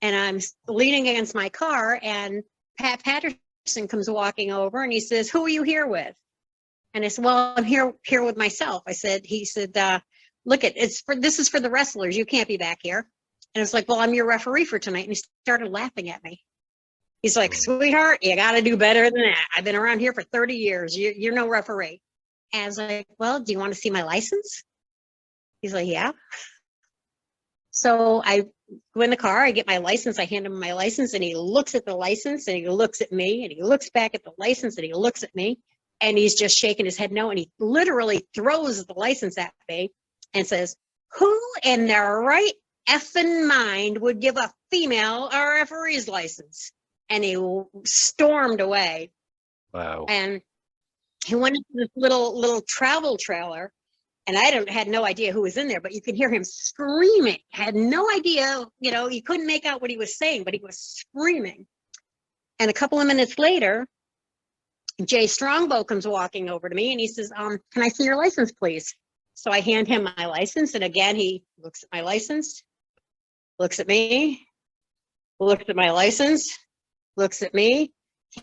and I'm leaning against my car, and Pat Patterson comes walking over, and he says, "Who are you here with?" And I said, "Well, I'm here with myself." He said, "Look, this is for the wrestlers. You can't be back here." And it's like, "Well, I'm your referee for tonight." And he started laughing at me. He's like, "Sweetheart, you got to do better than that. I've been around here for 30 years. You're no referee." And I was like, "Well, do you want to see my license?" He's like, "Yeah." So I go in the car, I get my license, I hand him my license, and he looks at the license, and he looks at me, and he looks back at the license, and he looks at me, and he's just shaking his head no, and he literally throws the license at me and says, "Who in their right effing mind would give a female a referee's license?" And he stormed away. Wow. And he went into this little travel trailer, and I had no idea who was in there, but you could hear him screaming. Had no idea, you couldn't make out what he was saying, but he was screaming. And a couple of minutes later, Jay Strongbow comes walking over to me, and he says, "Can I see your license, please?" So I hand him my license, and again, he looks at my license, looks at me, looks at my license, looks at me,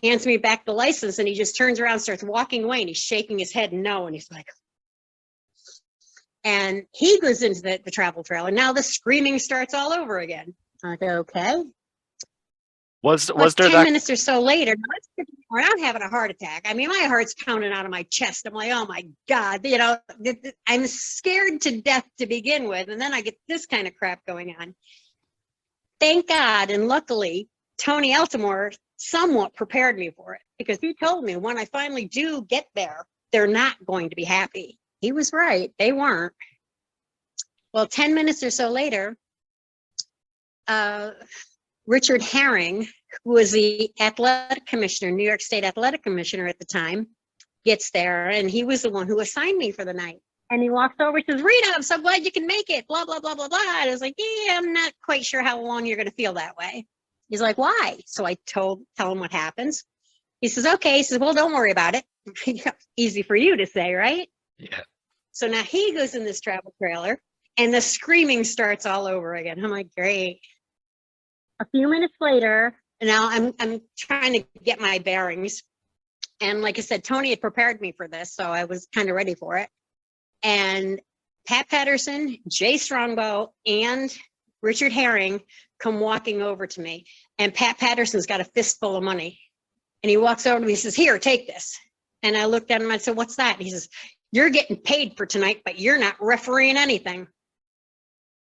hands me back the license, and he just turns around, starts walking away, and he's shaking his head no, and he's like, and he goes into the travel trailer. Now the screaming starts all over again. I'm like, okay. Was there 10 that minutes or so later, I'm having a heart attack. I mean, my heart's pounding out of my chest. I'm like, oh my God, I'm scared to death to begin with. And then I get this kind of crap going on. Thank God. And luckily, Tony Altimore somewhat prepared me for it, because he told me when I finally do get there, they're not going to be happy. He was right. They weren't. Well, 10 minutes or so later, Richard Herring, who was the athletic commissioner, New York State athletic commissioner at the time, gets there, and he was the one who assigned me for the night. And he walks over and says, "Rita, I'm so glad you can make it, blah, blah, blah, blah, blah." And I was like, "Yeah, I'm not quite sure how long you're going to feel that way." He's like, "Why?" So I tell him what happens. He says, "Okay." He says, "Well, don't worry about it." Easy for you to say, right? Yeah. So now he goes in this travel trailer, and the screaming starts all over again. I'm like, great. A few minutes later, now I'm trying to get my bearings. And like I said, Tony had prepared me for this, so I was kind of ready for it. And Pat Paterson, Jay Strongbow, and Richard Herring come walking over to me. And Pat Patterson's got a fistful of money. And he walks over to me and says, "Here, take this." And I looked at him and I said, "What's that?" And he says, "You're getting paid for tonight, but you're not refereeing anything."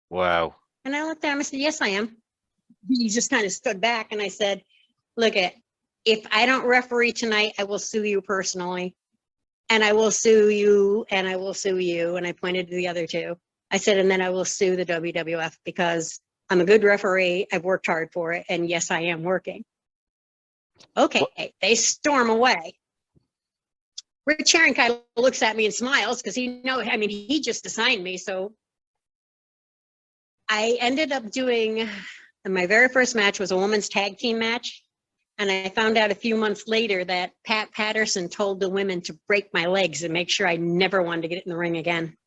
Wow. And I looked at him and I said, "Yes, I am." He just kind of stood back, and I said, "Look, if I don't referee tonight, I will sue you personally. And I will sue you, and I will sue you." And I pointed to the other two. I said, "And then I will sue the WWF, because I'm a good referee. I've worked hard for it. And yes, I am working." Okay, they storm away. Rich Herring kind of looks at me and smiles, because he just assigned me. So I ended up doing, my very first match was a women's tag team match. And I found out a few months later that Pat Patterson told the women to break my legs and make sure I never wanted to get in the ring again.